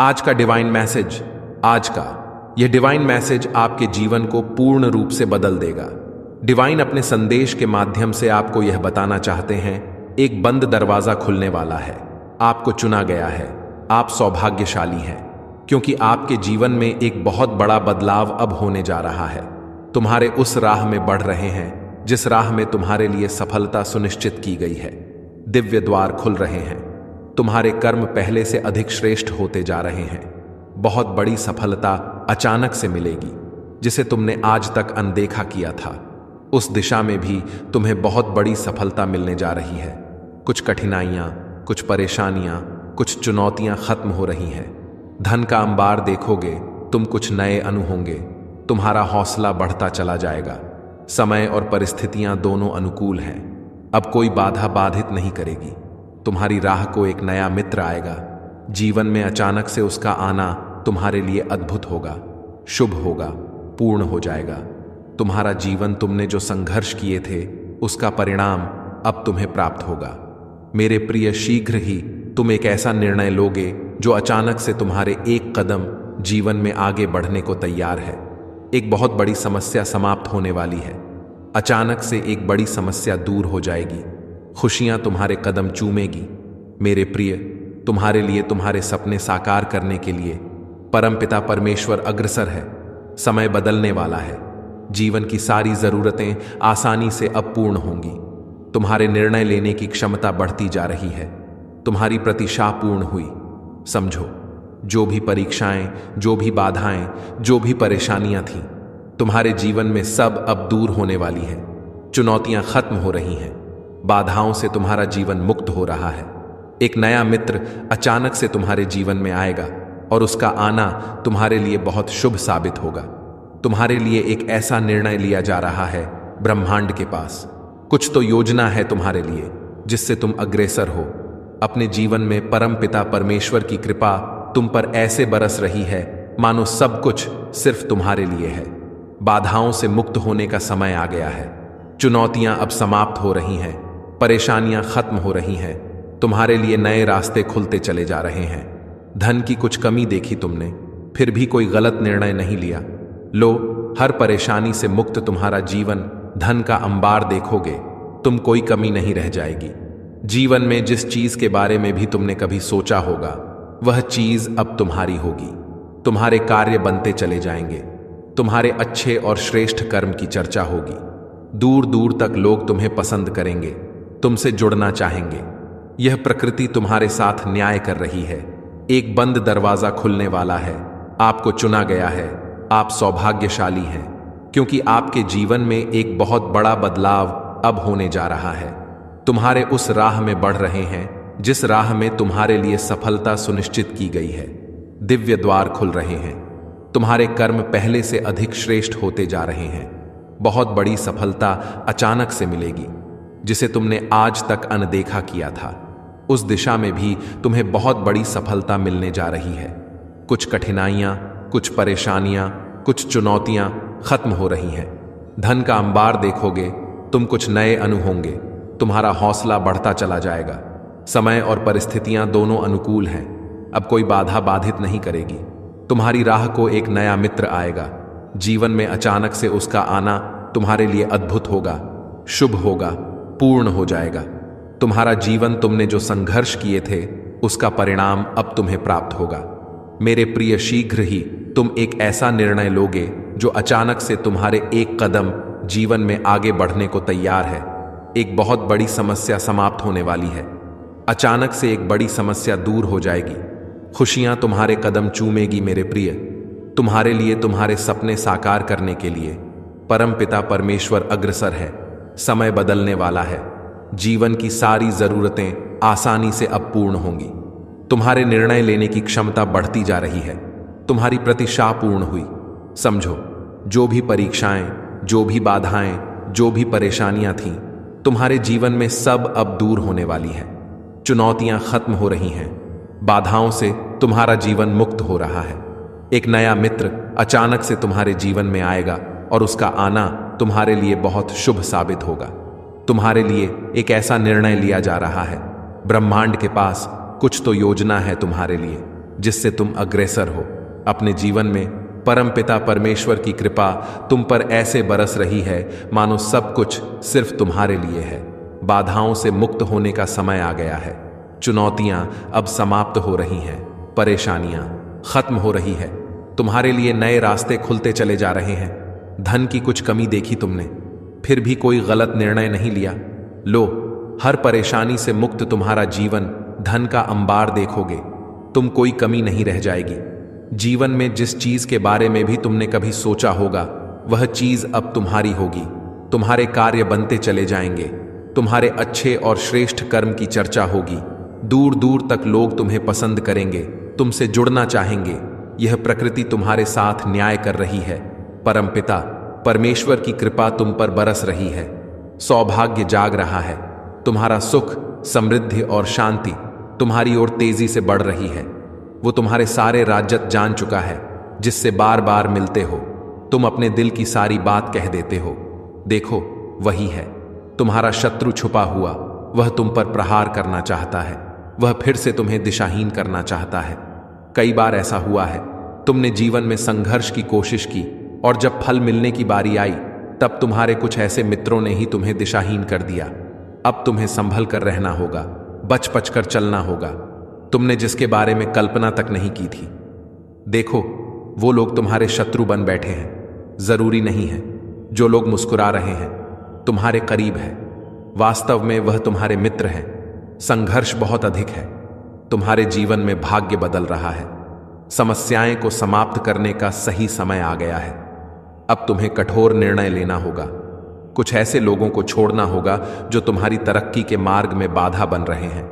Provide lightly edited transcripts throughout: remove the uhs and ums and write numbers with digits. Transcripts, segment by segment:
आज का divine message, यह डिवाइन मैसेज आपके जीवन को पूर्ण रूप से बदल देगा। डिवाइन अपने संदेश के माध्यम से आपको यह बताना चाहते हैं, एक बंद दरवाजा खुलने वाला है। आपको चुना गया है। आप सौभाग्यशाली हैं, क्योंकि आपके जीवन में एक बहुत बड़ा बदलाव अब होने जा रहा है। तुम्हारे उस राह में बढ़ रहे हैं जिस राह में तुम्हारे लिए सफलता सुनिश्चित की गई है। दिव्य द्वार खुल रहे हैं। तुम्हारे कर्म पहले से अधिक श्रेष्ठ होते जा रहे हैं। बहुत बड़ी सफलता अचानक से मिलेगी, जिसे तुमने आज तक अनदेखा किया था। उस दिशा में भी तुम्हें बहुत बड़ी सफलता मिलने जा रही है। कुछ कठिनाइयां, कुछ परेशानियां, कुछ चुनौतियां खत्म हो रही हैं। धन का अंबार देखोगे, तुम कुछ नए अनु होंगे। तुम्हारा हौसला बढ़ता चला जाएगा। समय और परिस्थितियां दोनों अनुकूल हैं। अब कोई बाधा बाधित नहीं करेगी। तुम्हारी राह को एक नया मित्र आएगा। जीवन में अचानक से उसका आना तुम्हारे लिए अद्भुत होगा, शुभ होगा, पूर्ण हो जाएगा। तुम्हारा जीवन, तुमने जो संघर्ष किए थे, उसका परिणाम अब तुम्हें प्राप्त होगा। मेरे प्रिय, शीघ्र ही तुम एक ऐसा निर्णय लोगे जो अचानक से तुम्हारे एक कदम जीवन में आगे बढ़ने को तैयार है। एक बहुत बड़ी समस्या समाप्त होने वाली है। अचानक से एक बड़ी समस्या दूर हो जाएगी। खुशियां तुम्हारे कदम चूमेगी। मेरे प्रिय, तुम्हारे लिए, तुम्हारे सपने साकार करने के लिए परमपिता परमेश्वर अग्रसर है। समय बदलने वाला है। जीवन की सारी जरूरतें आसानी से अब पूर्ण होंगी। तुम्हारे निर्णय लेने की क्षमता बढ़ती जा रही है। तुम्हारी प्रतीक्षा पूर्ण हुई। समझो, जो भी परीक्षाएं, जो भी बाधाएं, जो भी परेशानियां थीं, तुम्हारे जीवन में सब अब दूर होने वाली है। चुनौतियां खत्म हो रही हैं। बाधाओं से तुम्हारा जीवन मुक्त हो रहा है। एक नया मित्र अचानक से तुम्हारे जीवन में आएगा और उसका आना तुम्हारे लिए बहुत शुभ साबित होगा। तुम्हारे लिए एक ऐसा निर्णय लिया जा रहा है ब्रह्मांड के पास। कुछ तो योजना है तुम्हारे लिए, जिससे तुम अग्रसर हो। अपने जीवन में परम पिता परमेश्वर की कृपा तुम पर ऐसे बरस रही है मानो सब कुछ सिर्फ तुम्हारे लिए है। बाधाओं से मुक्त होने का समय आ गया है। चुनौतियां अब समाप्त हो रही हैं। परेशानियां खत्म हो रही हैं। तुम्हारे लिए नए रास्ते खुलते चले जा रहे हैं। धन की कुछ कमी देखी तुमने, फिर भी कोई गलत निर्णय नहीं लिया। लो, हर परेशानी से मुक्त तुम्हारा जीवन, धन का अंबार देखोगे। तुम कोई कमी नहीं रह जाएगी। जीवन में जिस चीज के बारे में भी तुमने कभी सोचा होगा, वह चीज अब तुम्हारी होगी। तुम्हारे कार्य बनते चले जाएंगे। तुम्हारे अच्छे और श्रेष्ठ कर्म की चर्चा होगी। दूर दूर तक लोग तुम्हें पसंद करेंगे, तुमसे जुड़ना चाहेंगे। यह प्रकृति तुम्हारे साथ न्याय कर रही है। एक बंद दरवाजा खुलने वाला है। आपको चुना गया है। आप सौभाग्यशाली हैं, क्योंकि आपके जीवन में एक बहुत बड़ा बदलाव अब होने जा रहा है। तुम्हारे उस राह में बढ़ रहे हैं जिस राह में तुम्हारे लिए सफलता सुनिश्चित की गई है। दिव्य द्वार खुल रहे हैं। तुम्हारे कर्म पहले से अधिक श्रेष्ठ होते जा रहे हैं। बहुत बड़ी सफलता अचानक से मिलेगी, जिसे तुमने आज तक अनदेखा किया था। उस दिशा में भी तुम्हें बहुत बड़ी सफलता मिलने जा रही है। कुछ कठिनाइयां, कुछ परेशानियां, कुछ चुनौतियां खत्म हो रही हैं। धन का अंबार देखोगे, तुम कुछ नए अनु होंगे। तुम्हारा हौसला बढ़ता चला जाएगा। समय और परिस्थितियां दोनों अनुकूल हैं। अब कोई बाधा बाधित नहीं करेगी। तुम्हारी राह को एक नया मित्र आएगा। जीवन में अचानक से उसका आना तुम्हारे लिए अद्भुत होगा, शुभ होगा, पूर्ण हो जाएगा। तुम्हारा जीवन, तुमने जो संघर्ष किए थे, उसका परिणाम अब तुम्हें प्राप्त होगा। मेरे प्रिय, शीघ्र ही तुम एक ऐसा निर्णय लोगे जो अचानक से तुम्हारे एक कदम जीवन में आगे बढ़ने को तैयार है। एक बहुत बड़ी समस्या समाप्त होने वाली है। अचानक से एक बड़ी समस्या दूर हो जाएगी। खुशियां तुम्हारे कदम चूमेगी। मेरे प्रिय, तुम्हारे लिए, तुम्हारे सपने साकार करने के लिए परम पिता परमेश्वर अग्रसर है। समय बदलने वाला है। जीवन की सारी जरूरतें आसानी से अब पूर्ण होंगी। तुम्हारे निर्णय लेने की क्षमता बढ़ती जा रही है। तुम्हारी प्रतीक्षा पूर्ण हुई। समझो, जो भी परीक्षाएं, जो भी बाधाएं, जो भी परेशानियां थीं, तुम्हारे जीवन में सब अब दूर होने वाली है। चुनौतियां खत्म हो रही हैं। बाधाओं से तुम्हारा जीवन मुक्त हो रहा है। एक नया मित्र अचानक से तुम्हारे जीवन में आएगा और उसका आना तुम्हारे लिए बहुत शुभ साबित होगा। तुम्हारे लिए एक ऐसा निर्णय लिया जा रहा है। ब्रह्मांड के पास कुछ तो योजना है तुम्हारे लिए, जिससे तुम अग्रसर हो। अपने जीवन में परमपिता परमेश्वर की कृपा तुम पर ऐसे बरस रही है मानो सब कुछ सिर्फ तुम्हारे लिए है। बाधाओं से मुक्त होने का समय आ गया है। चुनौतियां अब समाप्त हो रही हैं, परेशानियां खत्म हो रही है। तुम्हारे लिए नए रास्ते खुलते चले जा रहे हैं। धन की कुछ कमी देखी तुमने, फिर भी कोई गलत निर्णय नहीं लिया। लो, हर परेशानी से मुक्त तुम्हारा जीवन धन का अंबार देखोगे। तुम कोई कमी नहीं रह जाएगी। जीवन में जिस चीज के बारे में भी तुमने कभी सोचा होगा वह चीज अब तुम्हारी होगी। तुम्हारे कार्य बनते चले जाएंगे। तुम्हारे अच्छे और श्रेष्ठ कर्म की चर्चा होगी। दूर दूर तक लोग तुम्हें पसंद करेंगे, तुमसे जुड़ना चाहेंगे। यह प्रकृति तुम्हारे साथ न्याय कर रही है। परमपिता परमेश्वर की कृपा तुम पर बरस रही है। सौभाग्य जाग रहा है। तुम्हारा सुख, समृद्धि और शांति तुम्हारी ओर तेजी से बढ़ रही है। वो तुम्हारे सारे राजत जान चुका है जिससे बार बार मिलते हो। तुम अपने दिल की सारी बात कह देते हो। देखो, वही है तुम्हारा शत्रु छुपा हुआ। वह तुम पर प्रहार करना चाहता है। वह फिर से तुम्हें दिशाहीन करना चाहता है। कई बार ऐसा हुआ है, तुमने जीवन में संघर्ष की कोशिश की और जब फल मिलने की बारी आई तब तुम्हारे कुछ ऐसे मित्रों ने ही तुम्हें दिशाहीन कर दिया। अब तुम्हें संभल कर रहना होगा, बच बच कर चलना होगा। तुमने जिसके बारे में कल्पना तक नहीं की थी, देखो वो लोग तुम्हारे शत्रु बन बैठे हैं। जरूरी नहीं है जो लोग मुस्कुरा रहे हैं तुम्हारे करीब है, वास्तव में वह तुम्हारे मित्र हैं। संघर्ष बहुत अधिक है। तुम्हारे जीवन में भाग्य बदल रहा है। समस्याएं को समाप्त करने का सही समय आ गया है। अब तुम्हें कठोर निर्णय लेना होगा। कुछ ऐसे लोगों को छोड़ना होगा जो तुम्हारी तरक्की के मार्ग में बाधा बन रहे हैं।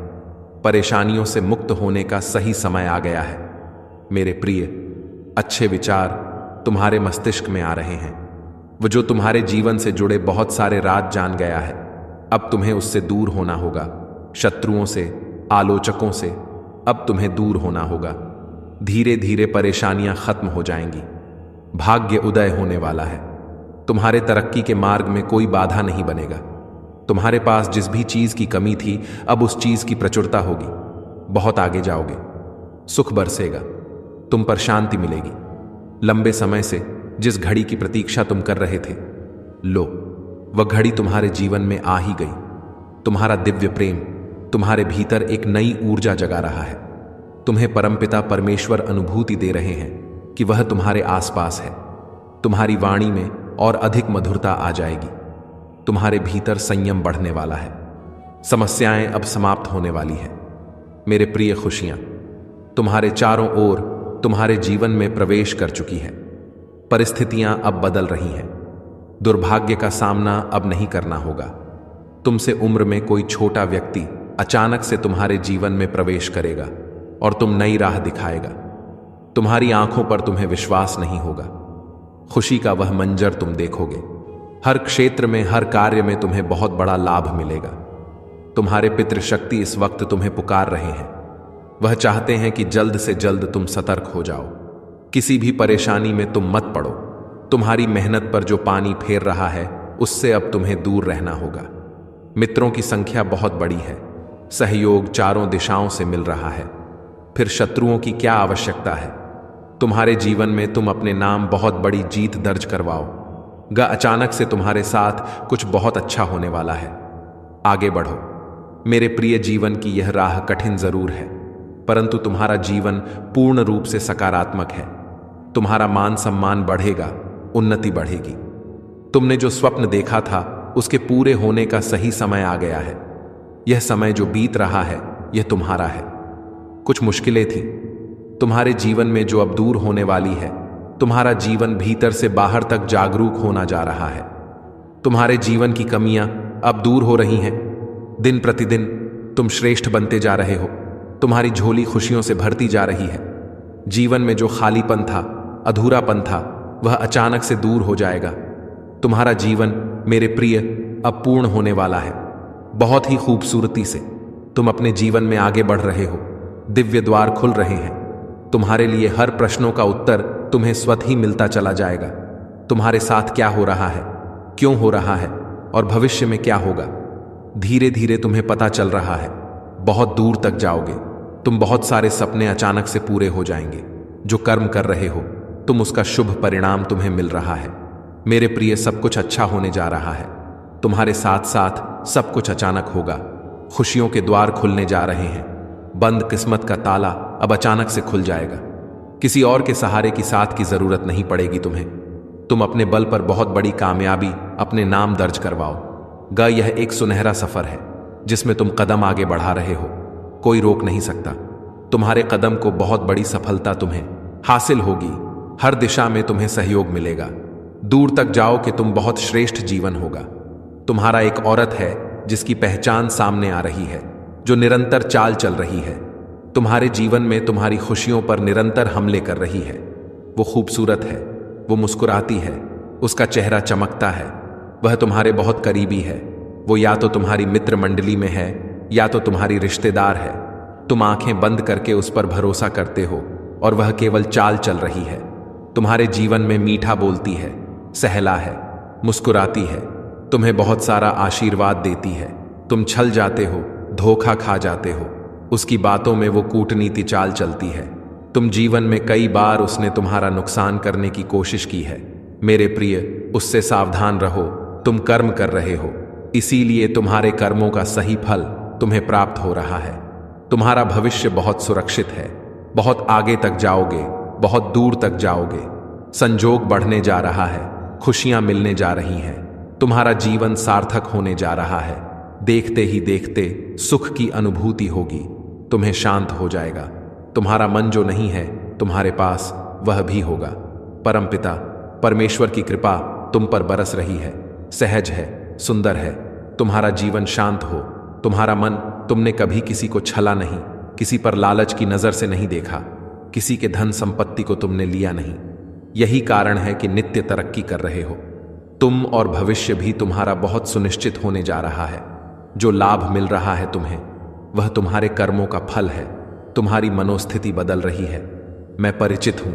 परेशानियों से मुक्त होने का सही समय आ गया है। मेरे प्रिय, अच्छे विचार तुम्हारे मस्तिष्क में आ रहे हैं। वो जो तुम्हारे जीवन से जुड़े बहुत सारे राज जान गया है। अब तुम्हें उससे दूर होना होगा। शत्रुओं से, आलोचकों से अब तुम्हें दूर होना होगा। धीरे धीरे परेशानियां खत्म हो जाएंगी। भाग्य उदय होने वाला है। तुम्हारे तरक्की के मार्ग में कोई बाधा नहीं बनेगा। तुम्हारे पास जिस भी चीज की कमी थी अब उस चीज की प्रचुरता होगी। बहुत आगे जाओगे। सुख बरसेगा। तुम पर शांति मिलेगी। लंबे समय से जिस घड़ी की प्रतीक्षा तुम कर रहे थे, लो वह घड़ी तुम्हारे जीवन में आ ही गई। तुम्हारा दिव्य प्रेम तुम्हारे भीतर एक नई ऊर्जा जगा रहा है। तुम्हें परमपिता परमेश्वर अनुभूति दे रहे हैं कि वह तुम्हारे आसपास है। तुम्हारी वाणी में और अधिक मधुरता आ जाएगी। तुम्हारे भीतर संयम बढ़ने वाला है। समस्याएं अब समाप्त होने वाली है। मेरे प्रिय, खुशियां तुम्हारे चारों ओर तुम्हारे जीवन में प्रवेश कर चुकी है। परिस्थितियां अब बदल रही हैं। दुर्भाग्य का सामना अब नहीं करना होगा। तुमसे उम्र में कोई छोटा व्यक्ति अचानक से तुम्हारे जीवन में प्रवेश करेगा और तुम नई राह दिखाएगा। तुम्हारी आंखों पर तुम्हें विश्वास नहीं होगा। खुशी का वह मंजर तुम देखोगे। हर क्षेत्र में, हर कार्य में तुम्हें बहुत बड़ा लाभ मिलेगा। तुम्हारे पितृशक्ति इस वक्त तुम्हें पुकार रहे हैं। वह चाहते हैं कि जल्द से जल्द तुम सतर्क हो जाओ। किसी भी परेशानी में तुम मत पड़ो। तुम्हारी मेहनत पर जो पानी फेर रहा है उससे अब तुम्हें दूर रहना होगा। मित्रों की संख्या बहुत बड़ी है। सहयोग चारों दिशाओं से मिल रहा है। फिर शत्रुओं की क्या आवश्यकता है। तुम्हारे जीवन में तुम अपने नाम बहुत बड़ी जीत दर्ज करवाओ। अचानक से तुम्हारे साथ कुछ बहुत अच्छा होने वाला है। आगे बढ़ो। मेरे प्रिय, जीवन की यह राह कठिन जरूर है, परंतु तुम्हारा जीवन पूर्ण रूप से सकारात्मक है। तुम्हारा मान सम्मान बढ़ेगा, उन्नति बढ़ेगी। तुमने जो स्वप्न देखा था उसके पूरे होने का सही समय आ गया है। यह समय जो बीत रहा है यह तुम्हारा है। कुछ मुश्किलें थी तुम्हारे जीवन में जो अब दूर होने वाली है। तुम्हारा जीवन भीतर से बाहर तक जागरूक होना जा रहा है। तुम्हारे जीवन की कमियां अब दूर हो रही हैं। दिन प्रतिदिन तुम श्रेष्ठ बनते जा रहे हो। तुम्हारी झोली खुशियों से भरती जा रही है। जीवन में जो खालीपन था, अधूरापन था, वह अचानक से दूर हो जाएगा। तुम्हारा जीवन, मेरे प्रिय, अब पूर्ण होने वाला है। बहुत ही खूबसूरती से तुम अपने जीवन में आगे बढ़ रहे हो। दिव्य द्वार खुल रहे हैं। तुम्हारे लिए हर प्रश्नों का उत्तर तुम्हें स्वतः ही मिलता चला जाएगा। तुम्हारे साथ क्या हो रहा है, क्यों हो रहा है और भविष्य में क्या होगा, धीरे धीरे तुम्हें पता चल रहा है। बहुत दूर तक जाओगे। तुम बहुत सारे सपने अचानक से पूरे हो जाएंगे। जो कर्म कर रहे हो तुम, उसका शुभ परिणाम तुम्हें मिल रहा है। मेरे प्रिय, सब कुछ अच्छा होने जा रहा है। तुम्हारे साथ साथ सब कुछ अचानक होगा। खुशियों के द्वार खुलने जा रहे हैं। बंद किस्मत का ताला अब अचानक से खुल जाएगा। किसी और के सहारे की साथ की जरूरत नहीं पड़ेगी तुम्हें। तुम अपने बल पर बहुत बड़ी कामयाबी अपने नाम दर्ज करवाओ। यह एक सुनहरा सफर है जिसमें तुम कदम आगे बढ़ा रहे हो। कोई रोक नहीं सकता। तुम्हारे कदम को बहुत बड़ी सफलता तुम्हें हासिल होगी। हर दिशा में तुम्हें सहयोग मिलेगा। दूर तक जाओ कि तुम बहुत श्रेष्ठ जीवन होगा। तुम्हारा एक औरत है जिसकी पहचान सामने आ रही है, जो निरंतर चाल चल रही है। तुम्हारे जीवन में तुम्हारी खुशियों पर निरंतर हमले कर रही है। वो खूबसूरत है, वो मुस्कुराती है, उसका चेहरा चमकता है। वह तुम्हारे बहुत करीबी है। वो या तो तुम्हारी मित्र मंडली में है या तो तुम्हारी रिश्तेदार है। तुम आंखें बंद करके उस पर भरोसा करते हो और वह केवल चाल चल रही है। तुम्हारे जीवन में मीठा बोलती है, सहला है, मुस्कुराती है, तुम्हें बहुत सारा आशीर्वाद देती है। तुम छल जाते हो, धोखा खा जाते हो, उसकी बातों में वो कूटनीति चाल चलती है। तुम जीवन में कई बार उसने तुम्हारा नुकसान करने की कोशिश की है। मेरे प्रिय, उससे सावधान रहो। तुम कर्म कर रहे हो, इसीलिए तुम्हारे कर्मों का सही फल तुम्हें प्राप्त हो रहा है। तुम्हारा भविष्य बहुत सुरक्षित है। बहुत आगे तक जाओगे, बहुत दूर तक जाओगे। संजोग बढ़ने जा रहा है, खुशियां मिलने जा रही हैं। तुम्हारा जीवन सार्थक होने जा रहा है। देखते ही देखते सुख की अनुभूति होगी। तुम्हें शांत हो जाएगा। तुम्हारा मन जो नहीं है तुम्हारे पास, वह भी होगा। परमपिता परमेश्वर की कृपा तुम पर बरस रही है। सहज है, सुंदर है। तुम्हारा जीवन शांत हो। तुम्हारा मन, तुमने कभी किसी को छला नहीं, किसी पर लालच की नजर से नहीं देखा, किसी के धन संपत्ति को तुमने लिया नहीं। यही कारण है कि नित्य तरक्की कर रहे हो तुम, और भविष्य भी तुम्हारा बहुत सुनिश्चित होने जा रहा है। जो लाभ मिल रहा है तुम्हें, वह तुम्हारे कर्मों का फल है। तुम्हारी मनोस्थिति बदल रही है। मैं परिचित हूं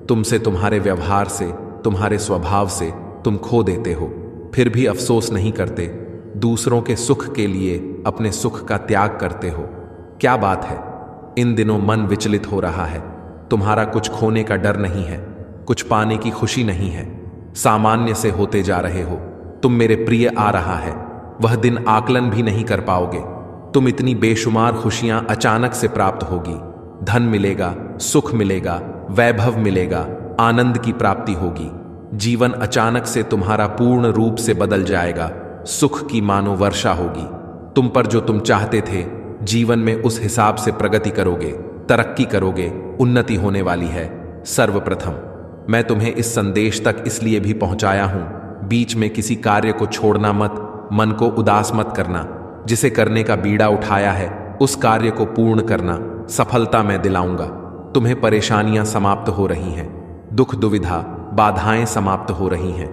तुमसे, तुम्हारे व्यवहार से, तुम्हारे स्वभाव से तुम खो देते हो, फिर भी अफसोस नहीं करते। दूसरों के सुख के लिए अपने सुख का त्याग करते हो। क्या बात है, इन दिनों मन विचलित हो रहा है। तुम्हारा कुछ खोने का डर नहीं है, कुछ पाने की खुशी नहीं है। सामान्य से होते जा रहे हो तुम। मेरे प्रिय, आ रहा है वह दिन, आकलन भी नहीं कर पाओगे। तुम इतनी बेशुमार खुशियां अचानक से प्राप्त होगी। धन मिलेगा, सुख मिलेगा, वैभव मिलेगा, आनंद की प्राप्ति होगी। जीवन अचानक से तुम्हारा पूर्ण रूप से बदल जाएगा। सुख की मानो वर्षा होगी तुम पर। जो तुम चाहते थे, जीवन में उस हिसाब से प्रगति करोगे, तरक्की करोगे, उन्नति होने वाली है। सर्वप्रथम मैं तुम्हें इस संदेश तक इसलिए भी पहुंचाया हूं, बीच में किसी कार्य को छोड़ना मत, मन को उदास मत करना। जिसे करने का बीड़ा उठाया है उस कार्य को पूर्ण करना। सफलता मैं दिलाऊंगा। तुम्हें परेशानियां समाप्त हो रही हैं, दुख दुविधा बाधाएं समाप्त हो रही हैं।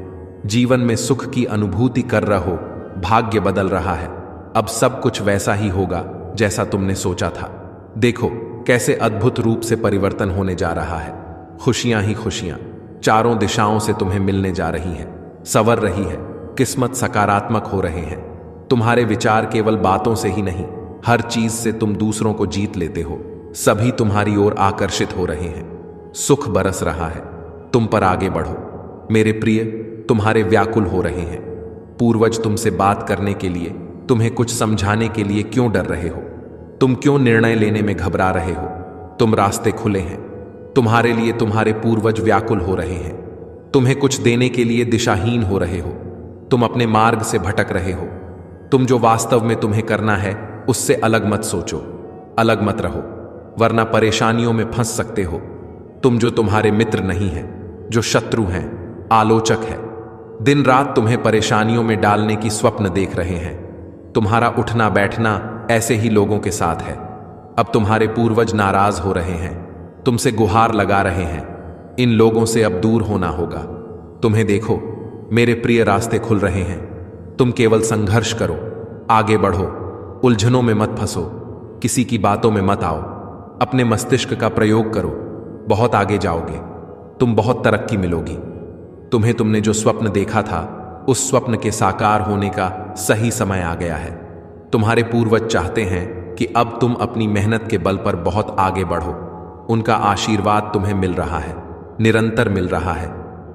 जीवन में सुख की अनुभूति कर रहो। भाग्य बदल रहा है। अब सब कुछ वैसा ही होगा जैसा तुमने सोचा था। देखो कैसे अद्भुत रूप से परिवर्तन होने जा रहा है। खुशियां ही खुशियां चारों दिशाओं से तुम्हें मिलने जा रही हैं, संवर रही है। किस्मत सकारात्मक हो रहे हैं। तुम्हारे विचार केवल बातों से ही नहीं, हर चीज से तुम दूसरों को जीत लेते हो। सभी तुम्हारी ओर आकर्षित हो रहे हैं। सुख बरस रहा है। तुम पर आगे बढ़ो। मेरे प्रिय, तुम्हारे व्याकुल हो रहे हैं। पूर्वज तुमसे बात करने के लिए, तुम्हें कुछ समझाने के लिए क्यों डर रहे हो? तुम क्यों निर्णय लेने में घबरा रहे हो? तुम रास्ते खुले हैं। तुम्हारे लिए तुम्हारे पूर्वज व्याकुल हो रहे हैं। तुम्हें कुछ देने के लिए दिशाहीन हो रहे हो। तुम अपने मार्ग से भटक रहे हो। तुम जो वास्तव में तुम्हें करना है उससे अलग मत सोचो, अलग मत रहो, वरना परेशानियों में फंस सकते हो। तुम जो तुम्हारे मित्र नहीं हैं, जो शत्रु हैं, आलोचक है, दिन रात तुम्हें परेशानियों में डालने की स्वप्न देख रहे हैं। तुम्हारा उठना बैठना ऐसे ही लोगों के साथ है। अब तुम्हारे पूर्वज नाराज हो रहे हैं, तुमसे गुहार लगा रहे हैं। इन लोगों से अब दूर होना होगा। तुम्हें देखो मेरे प्रिय, रास्ते खुल रहे हैं। तुम केवल संघर्ष करो, आगे बढ़ो, उलझनों में मत फंसो, किसी की बातों में मत आओ। अपने मस्तिष्क का प्रयोग करो, बहुत आगे जाओगे। तुम बहुत तरक्की मिलोगी। तुमने जो स्वप्न देखा था, उस स्वप्न के साकार होने का सही समय आ गया है। तुम्हारे पूर्वज चाहते हैं कि अब तुम अपनी मेहनत के बल पर बहुत आगे बढ़ो। उनका आशीर्वाद तुम्हें मिल रहा है, निरंतर मिल रहा है।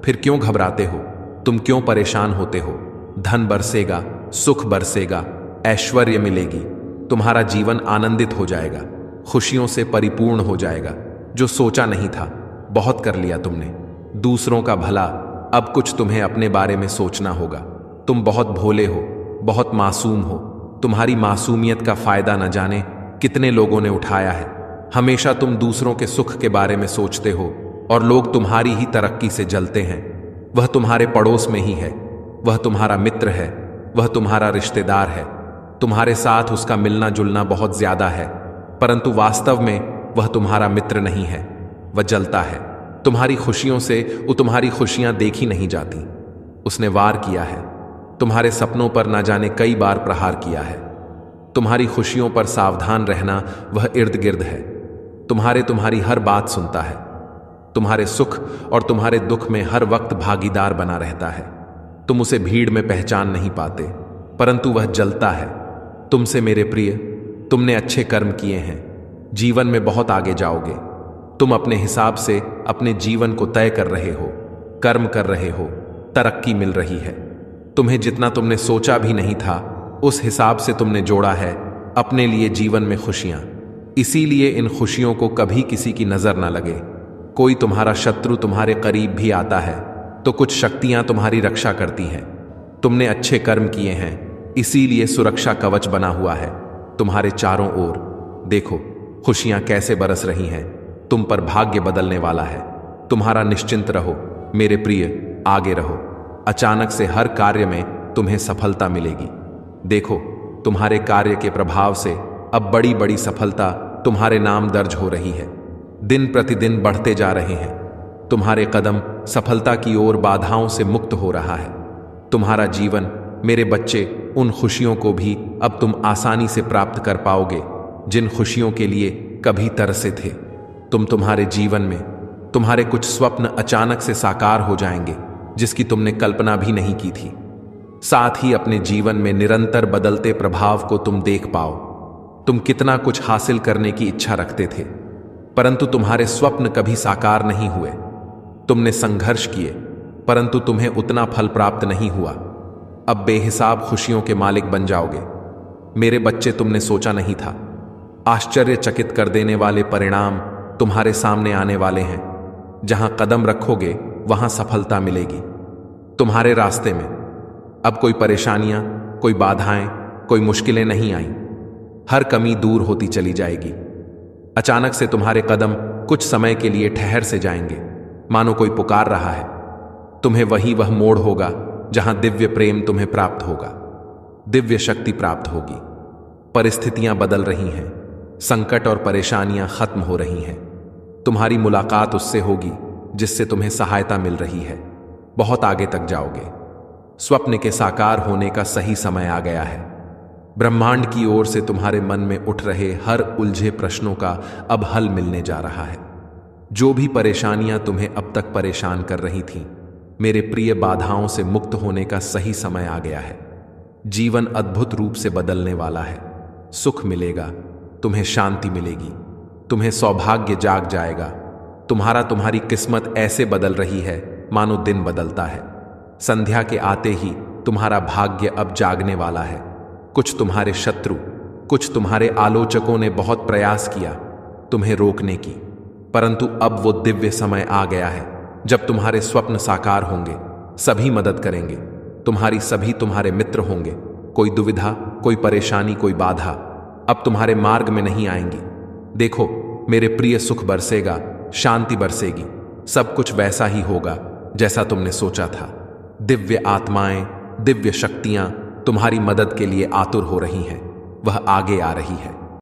फिर क्यों घबराते हो? तुम क्यों परेशान होते हो? धन बरसेगा, सुख बरसेगा, ऐश्वर्य मिलेगी, तुम्हारा जीवन आनंदित हो जाएगा, खुशियों से परिपूर्ण हो जाएगा। जो सोचा नहीं था, बहुत कर लिया तुमने। दूसरों का भला, अब कुछ तुम्हें अपने बारे में सोचना होगा। तुम बहुत भोले हो, बहुत मासूम हो। तुम्हारी मासूमियत का फायदा न जाने कितने लोगों ने उठाया है। हमेशा तुम दूसरों के सुख के बारे में सोचते हो और लोग तुम्हारी ही तरक्की से जलते हैं। वह तुम्हारे पड़ोस में ही है, वह तुम्हारा मित्र है, वह तुम्हारा रिश्तेदार है। तुम्हारे साथ उसका मिलना जुलना बहुत ज्यादा है, परंतु वास्तव में वह तुम्हारा मित्र नहीं है। वह जलता है। तुम्हारी खुशियों से वो तुम्हारी खुशियां देखी नहीं जाती। उसने वार किया है, तुम्हारे सपनों पर ना जाने कई बार प्रहार किया है। तुम्हारी खुशियों पर सावधान रहना वह इर्द गिर्द है। तुम्हारी हर बात सुनता है। तुम्हारे सुख और तुम्हारे दुख में हर वक्त भागीदार बना रहता है। तुम उसे भीड़ में पहचान नहीं पाते, परंतु वह जलता है। तुमसे मेरे प्रिय, तुमने अच्छे कर्म किए हैं, जीवन में बहुत आगे जाओगे। तुम अपने हिसाब से अपने जीवन को तय कर रहे हो, कर्म कर रहे हो, तरक्की मिल रही है। तुम्हें जितना तुमने सोचा भी नहीं था, उस हिसाब से तुमने जोड़ा है अपने लिए जीवन में खुशियां। इसीलिए इन खुशियों को कभी किसी की नजर ना लगे। कोई तुम्हारा शत्रु तुम्हारे करीब भी आता है तो कुछ शक्तियां तुम्हारी रक्षा करती हैं। तुमने अच्छे कर्म किए हैं, इसीलिए सुरक्षा कवच बना हुआ है तुम्हारे चारों ओर। देखो खुशियां कैसे बरस रही हैं। तुम पर भाग्य बदलने वाला है। तुम्हारा निश्चिंत रहो मेरे प्रिय, आगे रहो। अचानक से हर कार्य में तुम्हें सफलता मिलेगी। देखो तुम्हारे कार्य के प्रभाव से अब बड़ी बड़ी सफलता तुम्हारे नाम दर्ज हो रही है। दिन प्रतिदिन बढ़ते जा रहे हैं। तुम्हारे कदम सफलता की ओर बाधाओं से मुक्त हो रहा है। तुम्हारा जीवन मेरे बच्चे, उन खुशियों को भी अब तुम आसानी से प्राप्त कर पाओगे जिन खुशियों के लिए कभी तरसे थे। तुम्हारे जीवन में तुम्हारे कुछ स्वप्न अचानक से साकार हो जाएंगे जिसकी तुमने कल्पना भी नहीं की थी। साथ ही अपने जीवन में निरंतर बदलते प्रभाव को तुम देख पाओ। तुम कितना कुछ हासिल करने की इच्छा रखते थे, परंतु तुम्हारे स्वप्न कभी साकार नहीं हुए। तुमने संघर्ष किए, परंतु तुम्हें उतना फल प्राप्त नहीं हुआ। अब बेहिसाब खुशियों के मालिक बन जाओगे मेरे बच्चे। तुमने सोचा नहीं था। आश्चर्यचकित कर देने वाले परिणाम तुम्हारे सामने आने वाले हैं। जहां कदम रखोगे वहां सफलता मिलेगी। तुम्हारे रास्ते में अब कोई परेशानियां, कोई बाधाएं, कोई मुश्किलें नहीं आई। हर कमी दूर होती चली जाएगी। अचानक से तुम्हारे कदम कुछ समय के लिए ठहर से जाएंगे, मानो कोई पुकार रहा है। तुम्हें वह मोड़ होगा जहां दिव्य प्रेम तुम्हें प्राप्त होगा, दिव्य शक्ति प्राप्त होगी। परिस्थितियां बदल रही हैं, संकट और परेशानियां खत्म हो रही हैं। तुम्हारी मुलाकात उससे होगी जिससे तुम्हें सहायता मिल रही है। बहुत आगे तक जाओगे। स्वप्न के साकार होने का सही समय आ गया है। ब्रह्मांड की ओर से तुम्हारे मन में उठ रहे हर उलझे प्रश्नों का अब हल मिलने जा रहा है। जो भी परेशानियां तुम्हें अब तक परेशान कर रही थीं, मेरे प्रिय, बाधाओं से मुक्त होने का सही समय आ गया है। जीवन अद्भुत रूप से बदलने वाला है। सुख मिलेगा, तुम्हें शांति मिलेगी, तुम्हें सौभाग्य जाग जाएगा। तुम्हारी किस्मत ऐसे बदल रही है मानो दिन बदलता है। संध्या के आते ही तुम्हारा भाग्य अब जागने वाला है। कुछ तुम्हारे शत्रु, कुछ तुम्हारे आलोचकों ने बहुत प्रयास किया तुम्हें रोकने की, परंतु अब वो दिव्य समय आ गया है जब तुम्हारे स्वप्न साकार होंगे। सभी मदद करेंगे, तुम्हारे मित्र होंगे। कोई दुविधा, कोई परेशानी, कोई बाधा अब तुम्हारे मार्ग में नहीं आएंगी। देखो मेरे प्रिय, सुख बरसेगा, शांति बरसेगी। सब कुछ वैसा ही होगा जैसा तुमने सोचा था। दिव्य आत्माएं, दिव्य शक्तियां तुम्हारी मदद के लिए आतुर हो रही हैं। वह आगे आ रही है।